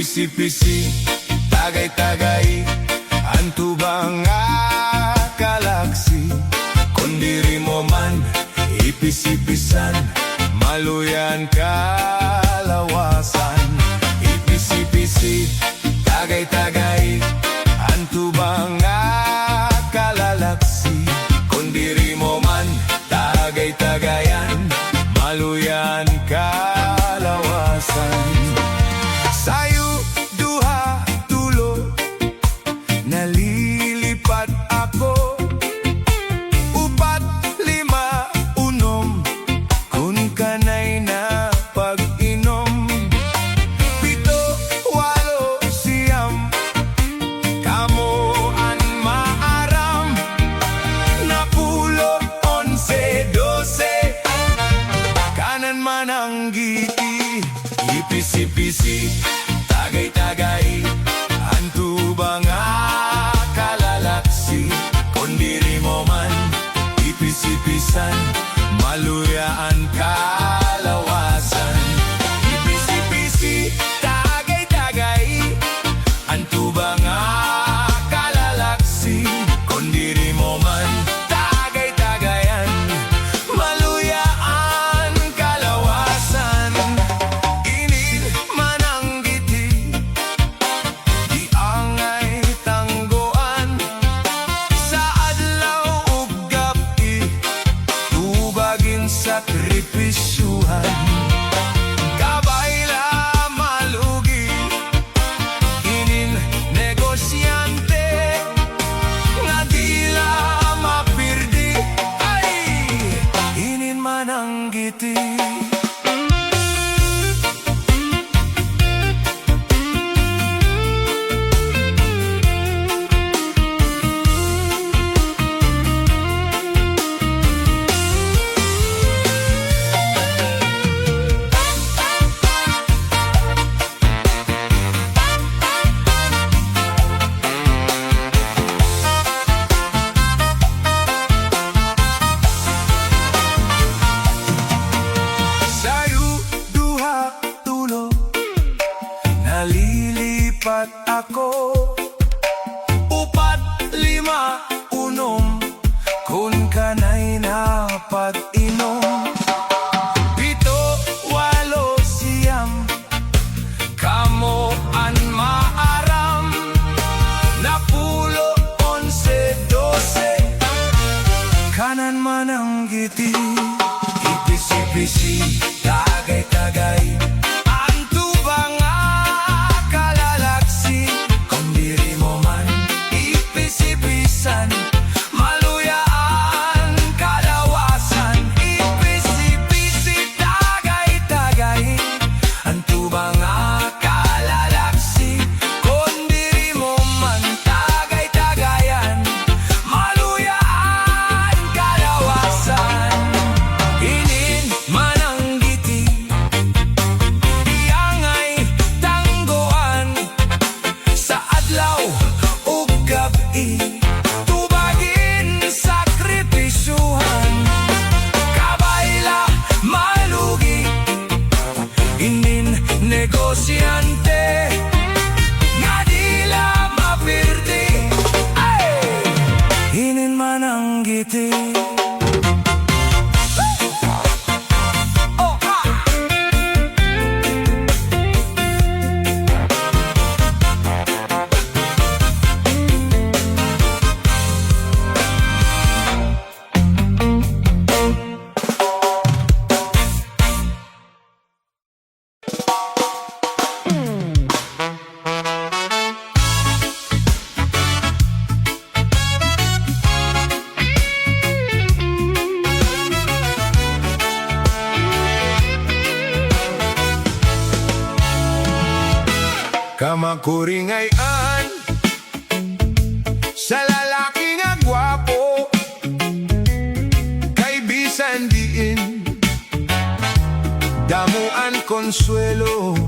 Ipisi-pisi, tagay-tagay, anto bang galaksi? Kung diri mo man, ipisi-pisan, maluyan kalawasan. Ipisi-pisi, tagay-tagay, anto bang galaksi? Kung diri mo man, tagay-tagayan, maluyan kalawasan. Sayo, duha, tulo, nalilipat ako. Upat, lima, unom, kun kanay na pag-inom. Pito, walo, siyam, kamoan maaram. Napulo, 11, 12, kanan man ang giti. Ipisi-pisi, tagay-tagay, anto bang kalalaksi? Kung diri mo man, ipisi-pisan, maluyaan kalawasan. Ipisi-pisi, tagay-tagay, anto bang kalalaksi? Kung diri mo man, tagay-tagayan, maluyaan kalawasan. Init man ang giti, di angay tanggoan. Sa adlaw ug gabi, tubagin sakripisyuhan. Kabayla malugi, inin negosyante, nga dila mapirdi. Ay, inin man ang giti. Sayo, duha, tulo, nalilipat ako. Upat, lima, unom, kun kanay na pag-inom. Pito, walo, siyam, kamoan maaram. Napulo, 11, 12, kanan man ang giti. Ipisi-pisi, tagay-tagay, anto bang kalalaksi? Kung diri mo man, ipisi-pisan, maluyaan kalawasan. Ipisi-pisi, tagay-tagay, anto bang kalalaksi? Kung diri mo man, tagay-tagayan, maluyaan kalawasan. Inin man ang giti, iangay tanggoan. Sa adlaw ug gabi, tubagin sakripisyuhan. Kabayla malugi, inin negosyante, nga dila mapirdi. Ay, inin man ang giti. Kamakuringayan sa lalaki nga gwapo, kay bisan diin damuan konsuelo,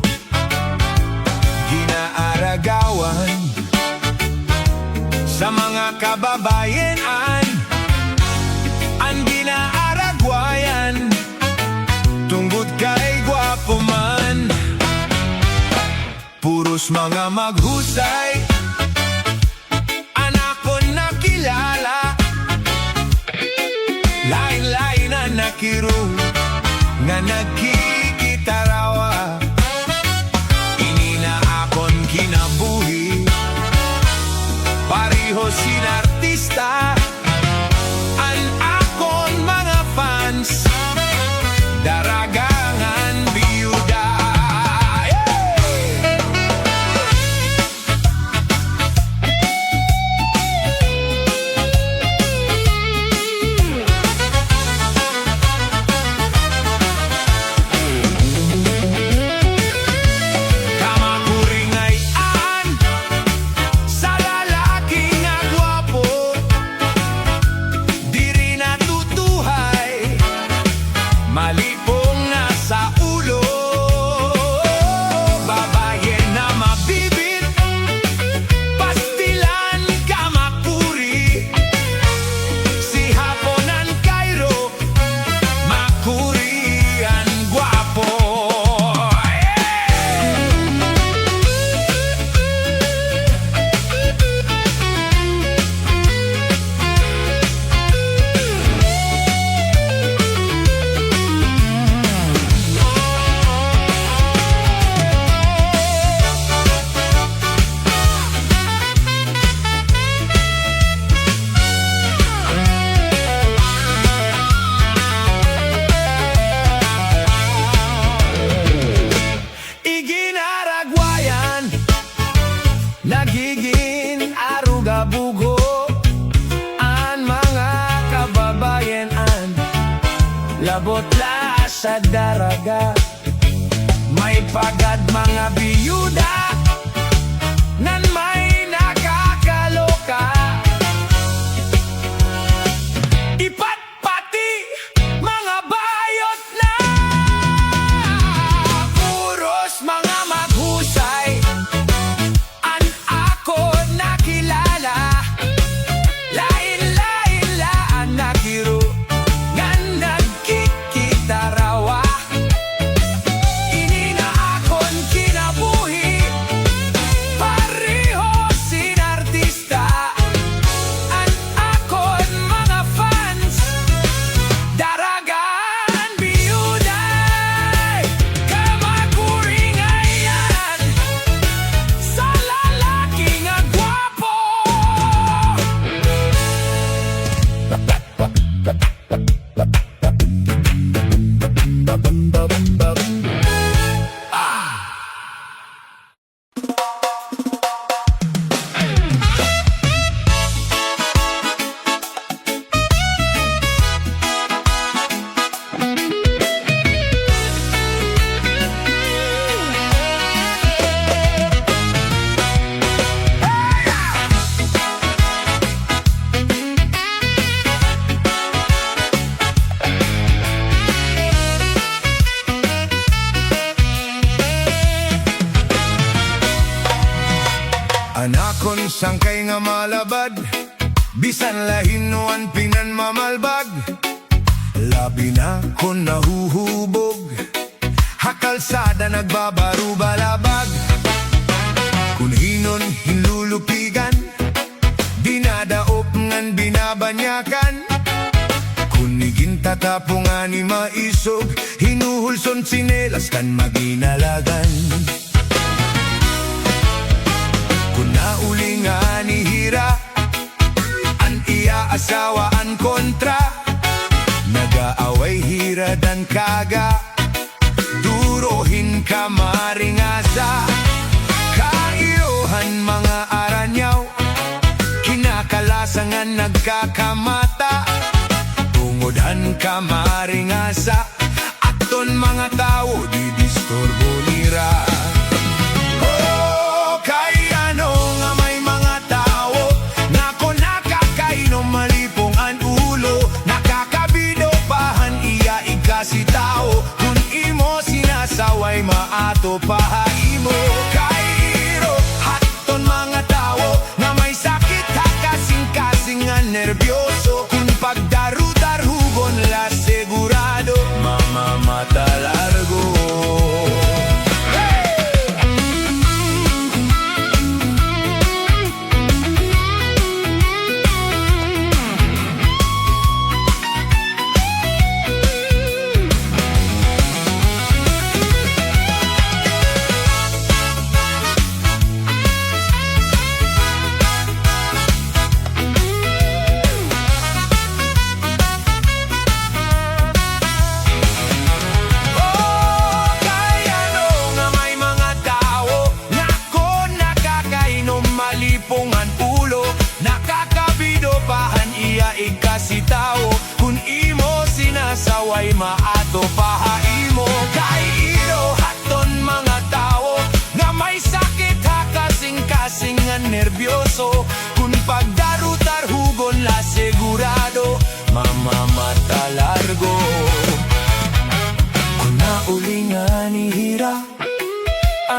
ginaaragawan sa mga kababayenan. Ang ginaaragwayan tungkol kay gwapo man, puro puros mga maghusay. Anak ko nakilala, lain-lain na nakirong nga nagkikitarawa. Inina akon kinabuhi, pareho sinartista. An akon mga fans, daragangan biyuda. Kamakuringayan sa lalaki nga gwapo, diri natutuhay, malipong na sa ulo. Babae na mabibit, pastilan kamakuri. Si Haponan Cairo, makurian gwapo. Iginaragwayan, nagiging arugabugo an mga kababayanan. Labot la sa daraga, may pagad mga biyuda nan may nakakaloka. Ipatpati mga bayot na puros mga maghusay. An ako nakilala, lain-lain laan nakiro nga nagkikitarawa. Inina akon kinabuhi, pareho sinartista. An akon mga fans, daragan biyuday. Kamakuringayan sa lalaki nga gwapo. Anakon sangkay nga malabad, bisan lahinuan pinan mamalbag. Labi na kon nahuhubog, hakalsada nagbabaro balabag. Kung hinon hinlulupigan, dinadaop ngan binabanyakan. Kunigin tatapungan ni maisog, hinuhulson sinelas kan maginalagan. Kunauli nga ni hira, an iya asawaan kontra. Nagaaway hira dan kaga, durohin ka maringasa. Kairohan mga aranyaw, kinakalasangan nagkakamata. Tungodhan ka maringasa, aton mga tao di disturbo nira. Si tao, kung imo sinasaway maato pahaimo. Kairo, haton mga tao na may sakit ha kasing-kasingan nervyoso. Kung pagdaru-darugon la segurado, mamamata largo. Hey!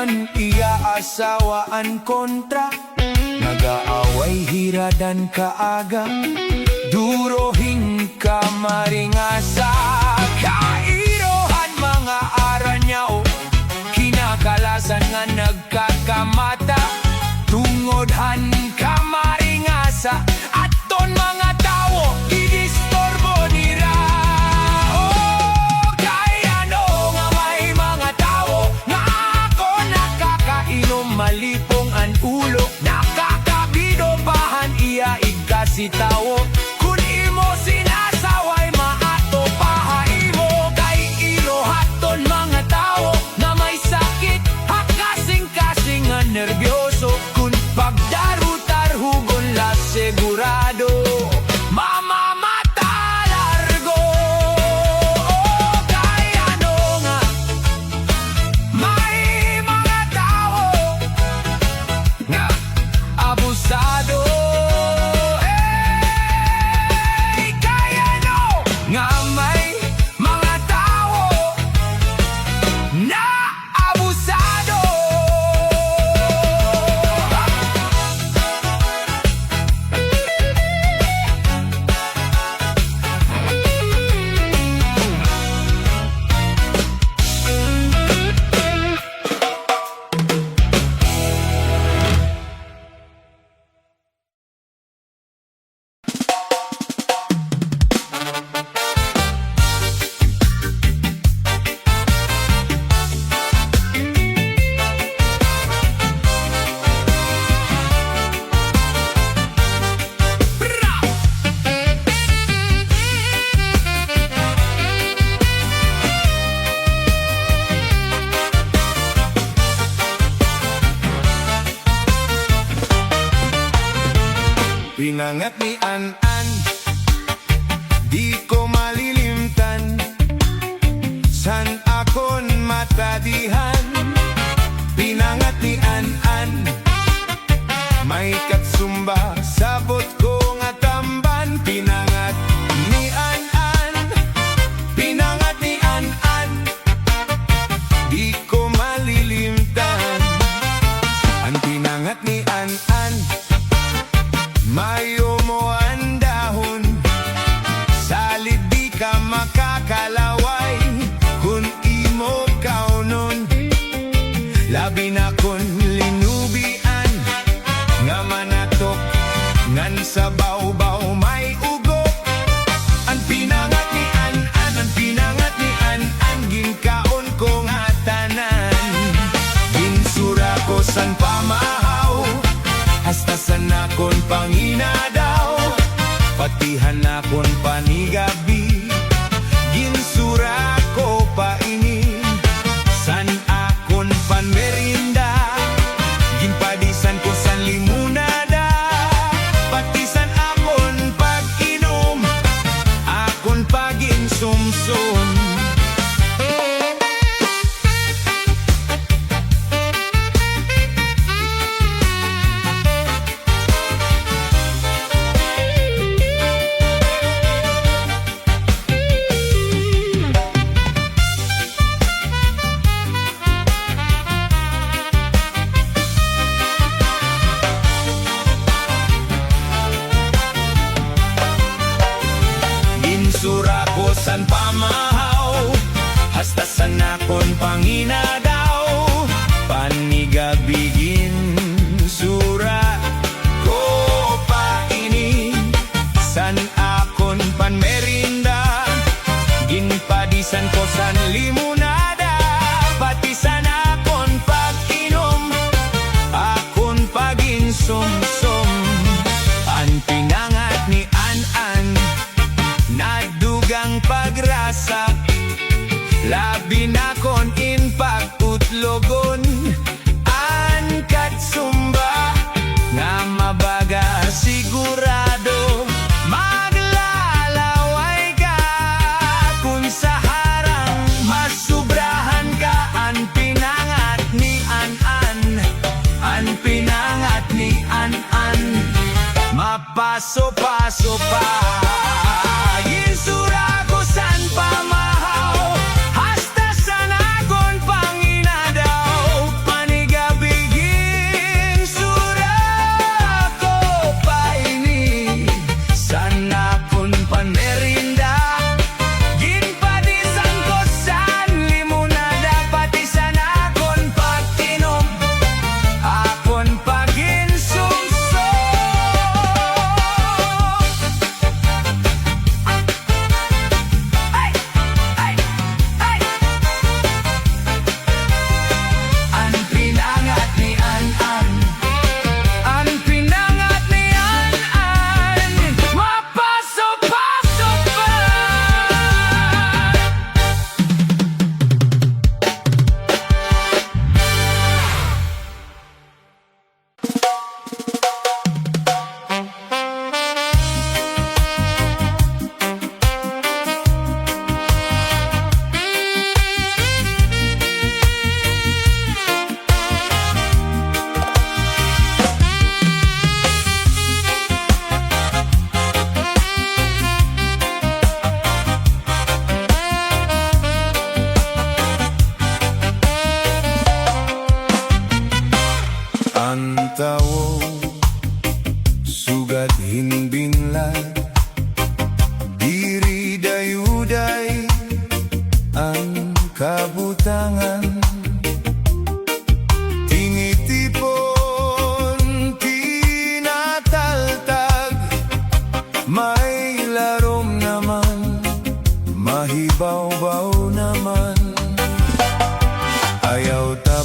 man iya asawaan kontra, nagaaway hiradan kaaga, durohin ka maringasa. Kairohan mga aranyao, kinakalasan nga nagkakamata, tungodhan ka maringasa, aton mga tawo idistorbo nira. Oh, kaya ano nga may mga tawo nga ako nakakainom, malipong ang ulo, nakakabido pahan iya igkasitawo. Kun imo sinasaway maato pahaimo, kay ilohaton mga tawo na may sakit, hakasing-kasing nga nervyoso. Kun pagdarutar hugon la segurado, mamamata largo. Oh, kaya ano nga may mga tao nga abusado. Hey, kaya ano nga may mga tao na abusado. Pinangat ni An-An, di ko malilimtan, san akon matadihan. Pinangat ni An-An, may katsumba, sabot ko nga tamban. Pinangat ni An-An, pinangat ni An-An, di ko malilimtan. Ang pinangat ni An-An, mayo mo ang dahon, salid di ka makakalaway. Kung imo kaunon, labi na kon linubian, nga manatok, ngan sa bawbaw may ugok. Ang pinangat ni An-An, ang pinangat ni An-An, ginkaon ko nga tanan. Ginsura ko san pamahaw, hasta san akon pangina daw, patihan akon panigabi. Ginsura ko pa ini, san akon panmerinda, ginpadisan ko san limunada, patisan akon pag-inom, akon paginsumsum. Ginsura ko san pamahaw, hasta san akon pangina daw, panigabi ginsura ko pa ini, san akon panmerinda, ginpadisan ko san limunada, pati san akon pag-inom, akon paginsumsum. Ang pinangat ni An-An, nadugang pagrasa, labi na kon in pag-utlogon. An katsumba, nga mabaga sigurado, maglalaway ka, kung sa harang masubrahan ka. An pinangat ni An-An, an pinangat ni An-An, mapaso-paso pa. Ginsura ko san pamahaw, hasta san akon pangina daw,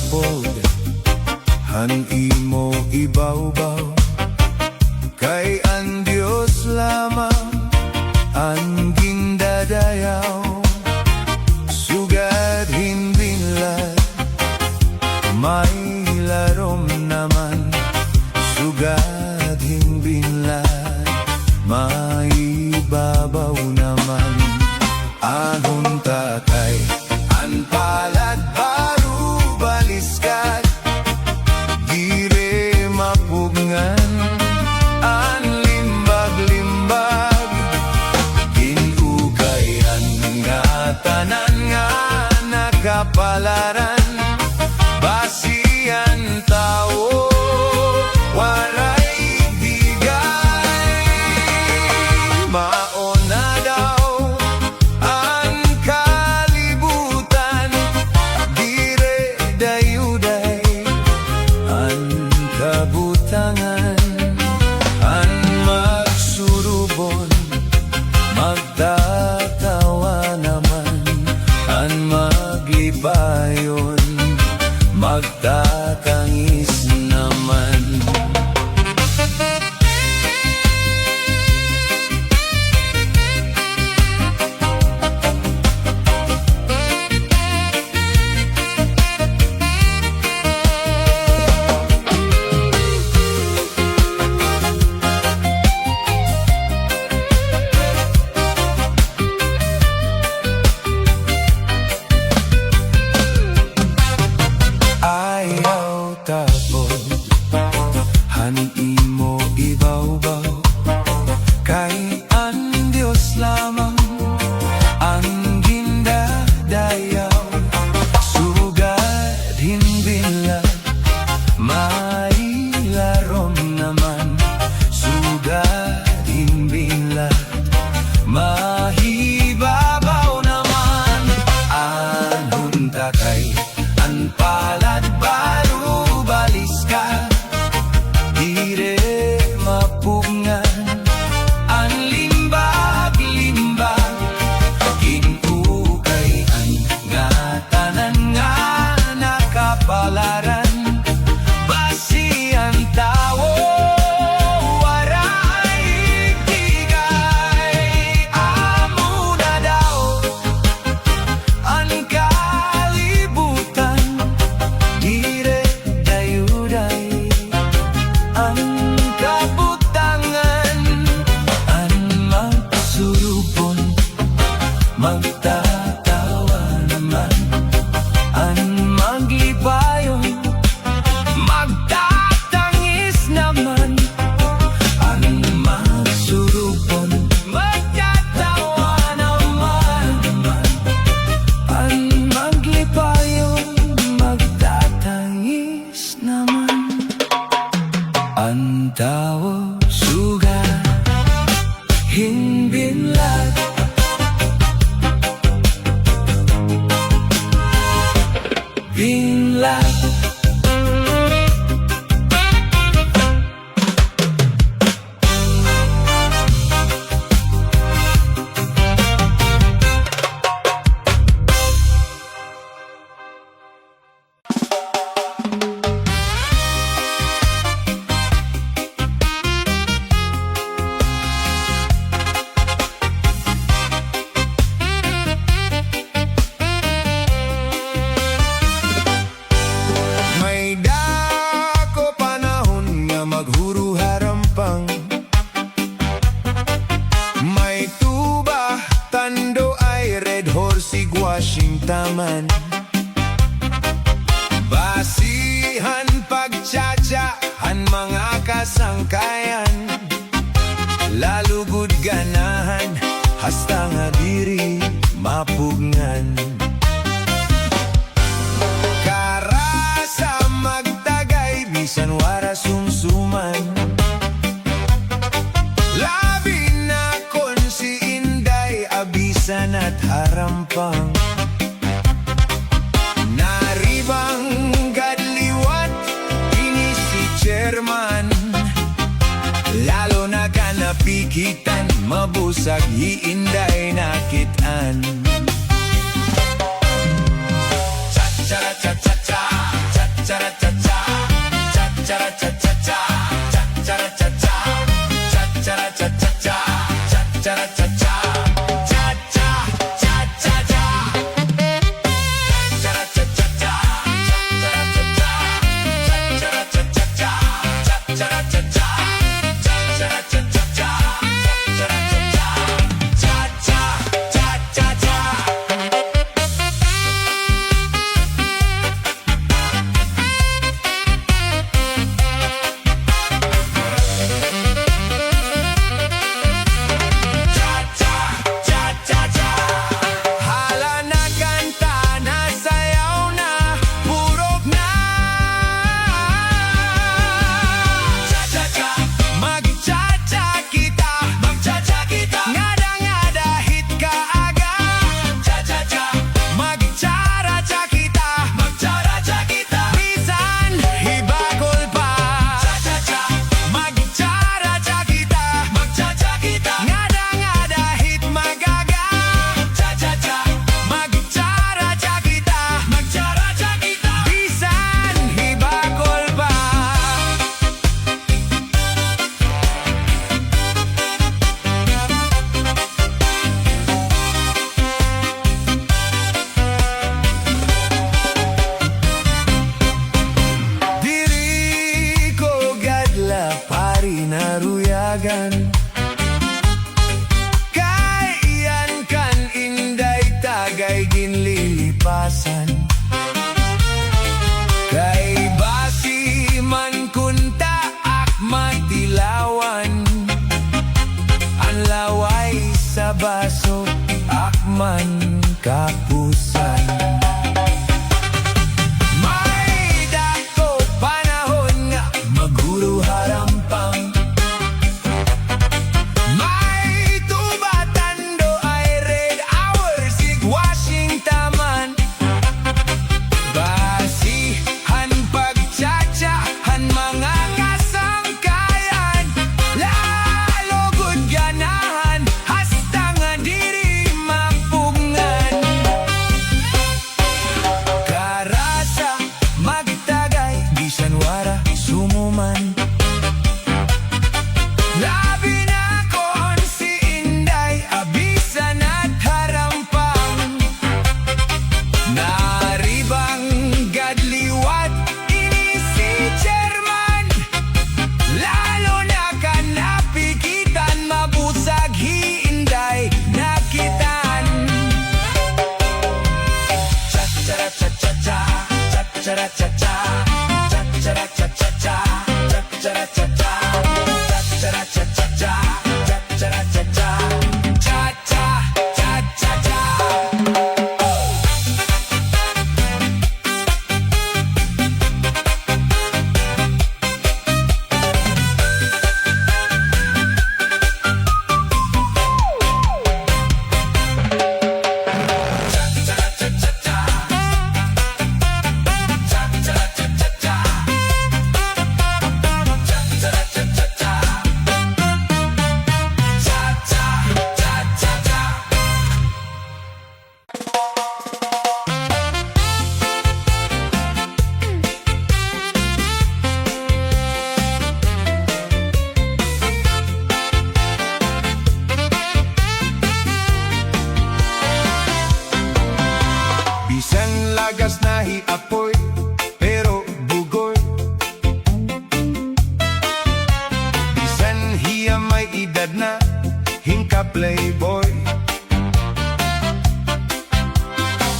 tapod, han imo ibaw-baw. Kay ang Diyos lamang ang gindadayaw. Sugad hinbinlad, may larom naman. Sugad hinbinlad, may babaw naman. Ahon takay, an palad baru baliskat. Dire mapugngan, an limbag-limbag. Kinukayan nga tanan nga nakapalaran. Basian tao, waray bigay. Maona daw ang kalibutan, dire dayuday ang kabutangan. Ang magsurubon, magtatawa naman. Ang maglibayon, magtatangis naman. Ayaw tapod, han imo ibaw-baw. Kay ang Diyos lamang ang gindadayaw. Sugad hinbinlad, may larom naman. Sugad hinbinlad, mahibabaw naman. Anong takay, ang palad baru baliskat. Dire mapugngan, ang limbag-limbag. Kinukayan nga tanan nga nakapalaran. Basian tao, waray bigay. Amo na daw ang kalibutan, dire dayuday ang kabutangan. Ang magsurupon, magtatawa naman. Ang maglibayon, magtatangis naman. Ang magsurupon, magtatawa naman. Ang maglibayon, magtatangis naman. Ang tao sugat, hinbinlad. Binlad. May dako panahon nga maghuro harampang. May tuba, tando ay red horse igwashing taman. Basihan pagtsatsahan mga kasangkayan. Lalugod ganahan, hasta nga diri mapugngan. Karasa magtagay, bisan wara sumsuman. Labi na kon si Inday, abisan at harampang. Naribang gadliwat, ini si chairman. Lalo na ka napikitan, mabusag hiinday nakitaan. Cha cha cha cha cha cha. kapusan. May dako panahon nga maguro harampang. May tubatando ay red hours washing taman. Basihan pagtsatsahan mga kasangkayan. Lalo gud ganahan hasta nga diri mapungan. Karasa magtagay bisan wara sumuman. Labi na kon si Inday abisan at harampang. Naribang gadliwat ini si Chairman. Lalo na ka napigitan mabusag Inday nakitaan. Cha-cha-ra-cha-cha-cha, cha-cha-ra-cha-cha, cha-cha-ra-cha-cha-cha, cha-cha-ra-cha-cha, cha-cha-ra-cha-cha-cha, cha-cha-ra-cha-cha, cha-cha-cha-cha-cha. Bisan lagas na hiapoy, pero bugoy. Bisan hiya may edad na, hingka playboy.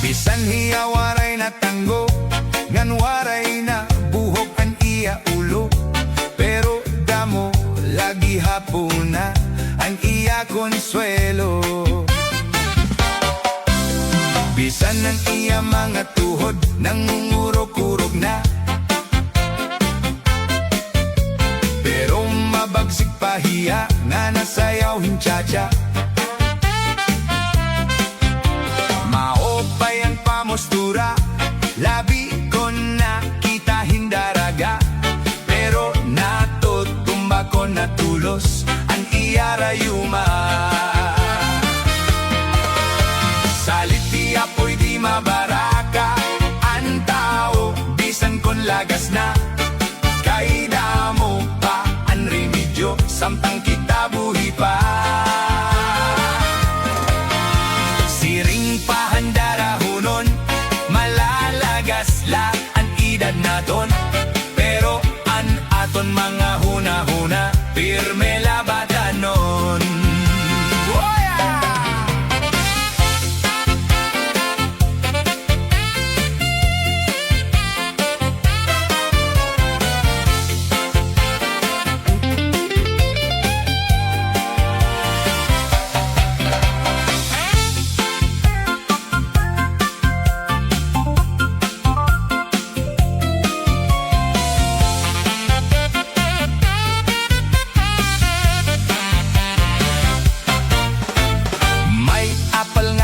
Bisan hiya waray na tanggo, ngan waray na buhok ang iya ulo. Pero damo lagi hapon na ang iya konsuelo. Bisan ang iya mga tuhod nangungurok-urog na, pero mabagsik pa hiya nga nasayaw hinchacha. Maopay ang pamostura, labi ko nakita hindaraga, pero natutumba ko natulos ang iya rayuma. Salit di apoy di mabaraka ang tao, bisan kon lagas na. Kay damo pa ang remedyo, samtang kita buhi pa. Siring pa handarahunon, malalagas la ang edad naton. Pero an aton mga huna-huna, pirme labatanon.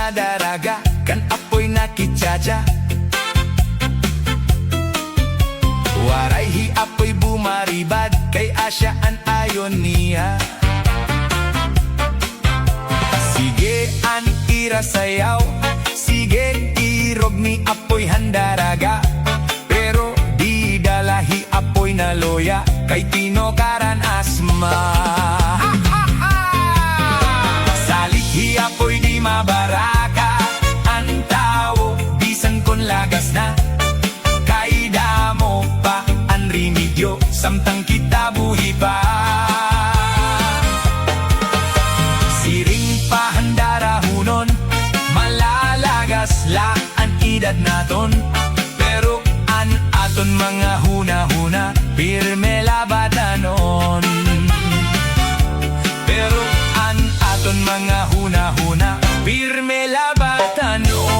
Daraga kan apoy nakitsacha, waray hi apoy bumaribad kay asya an ayon niya. Sige an ira sayaw, sige irog ni apoy handaraga, pero di dalahi apoy na loya kay tinokaran asma. Salit hi apoy di mabara lagas na, kay damo pa ang remedyo, samtang kita buhi pa. Siring pa handarahunon, malalagas la ang edad naton. Pero an aton mga huna-huna, pirme labatanon. Pero an aton mga huna-huna, pirme labatanon.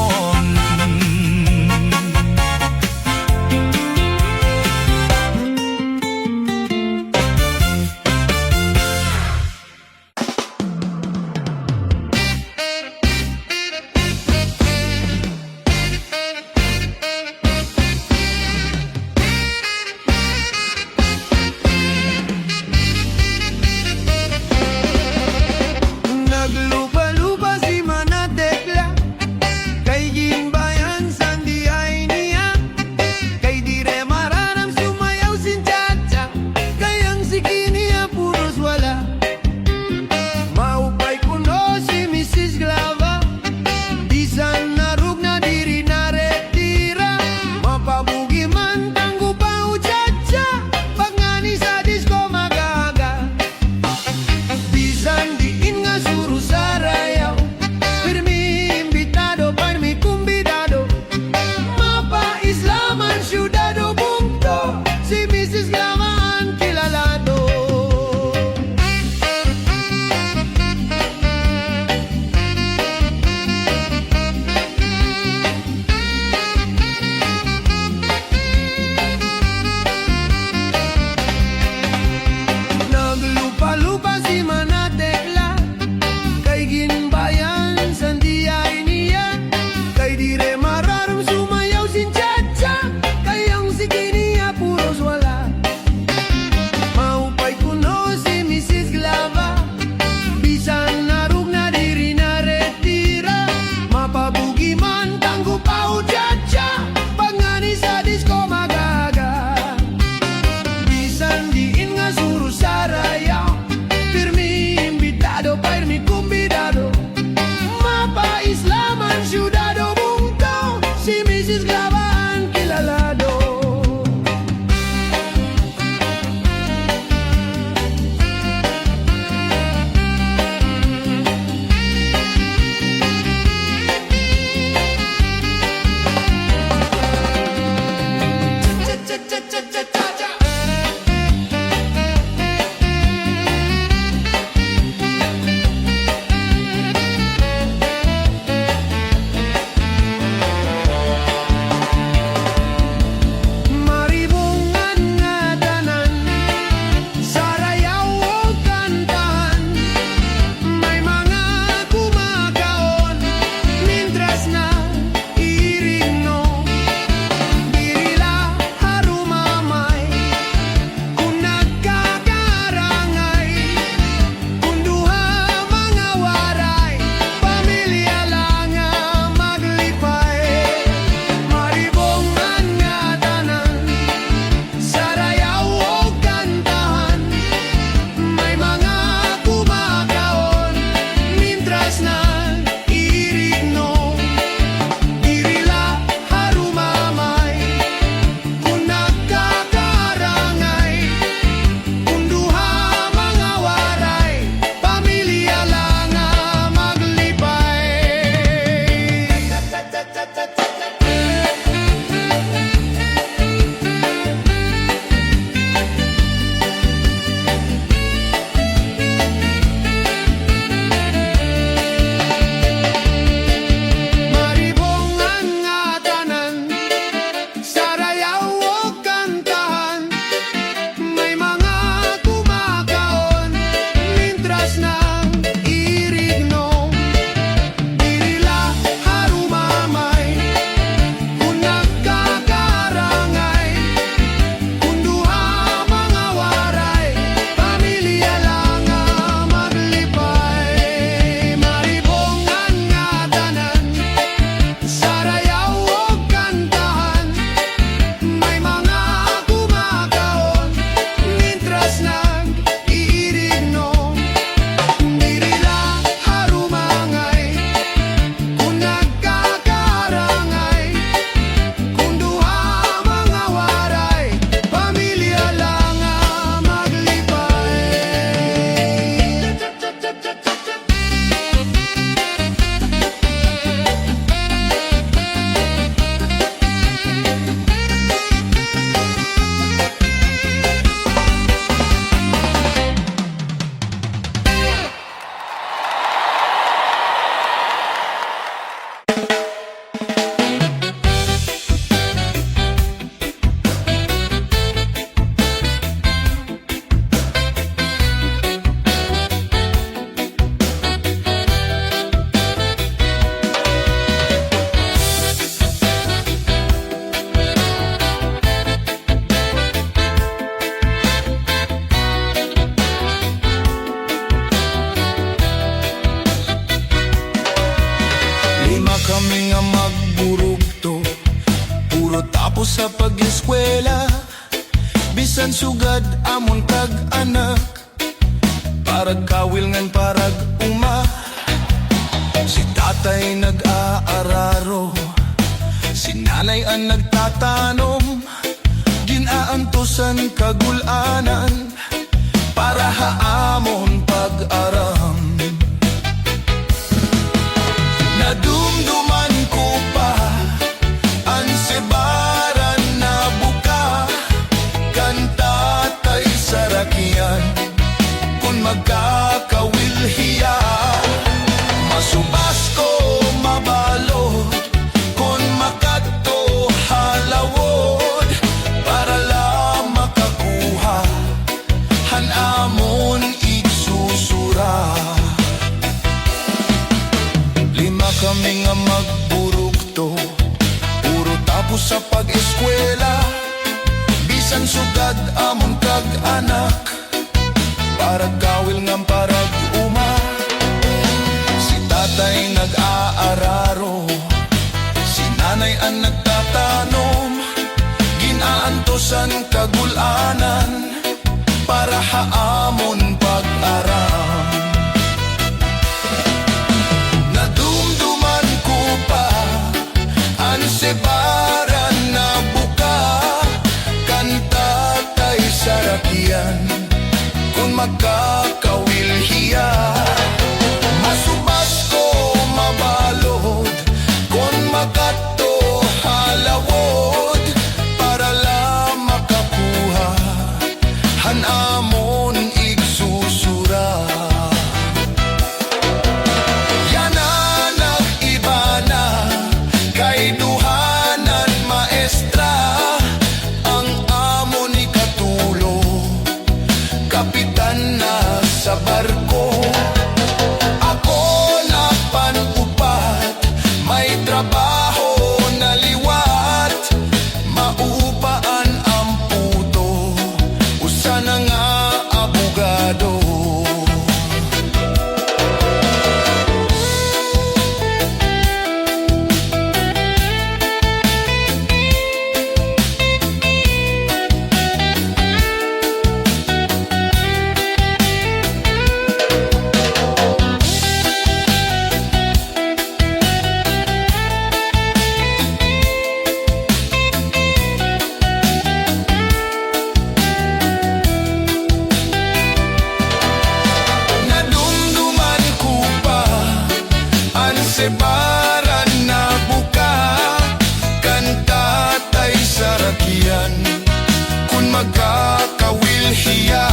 Bisan sugad amon kag anak, parag kawil ngan parag uma. Si tatay nag-aararo, si nanay ang nagtatanom. Ginaantosan kagulanan para haamon pag-aram. Nadumduman ko pa ang sebaran na buka, kanta tay sarakyan kung magkakawilhiya. Masubas ko mabalo kung makadto halawod para lang makakuha hanamon igsusura. Lima kami nga magburukto, puro tapos sa pag-eskwela. Bisan sugad amon kag anak, para kawil ngam parag uma. Si tatay nag-aararo, si nanay ang nagtatanom. Ginaantosan kagulanan para haamon pag-aram. Nadumduman ko pa ang sebaran na buka, kanta tay sarakyan kung magkakawilhiya. Masubas ko mabalod kung makadto halawod para lang makakuha hanamon igsusura. Yana nag-iba na kay duhanan maestra, ang amo ni Katulo kapitan na sa barko. Ako na panupat, may trabaho na liwat, maupaan ang puto, usa na nga abogado. Sebaran na buka, kanta tay sarakyan kung magkakawilhiya.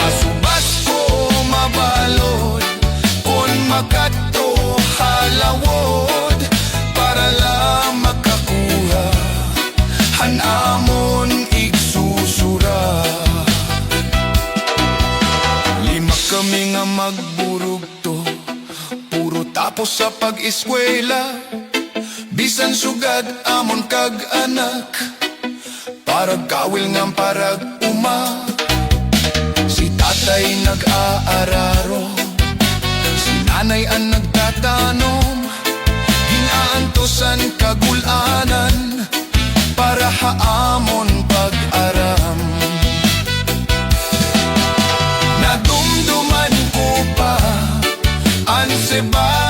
Masubas ko mabalod kung makadto halawod para lang makakuha hanamon igsusura. Lima kami nga magburugto, puro tapos sa pag-eskwela. Bisan sugad amon kag anak, parag kawil ngam parag uma. Si tatay nag-aararo, si nanay ang nagtatanom. Ginaantosan kagulanan para haamon pag-aram. Nadumduman ko pa ang sebaran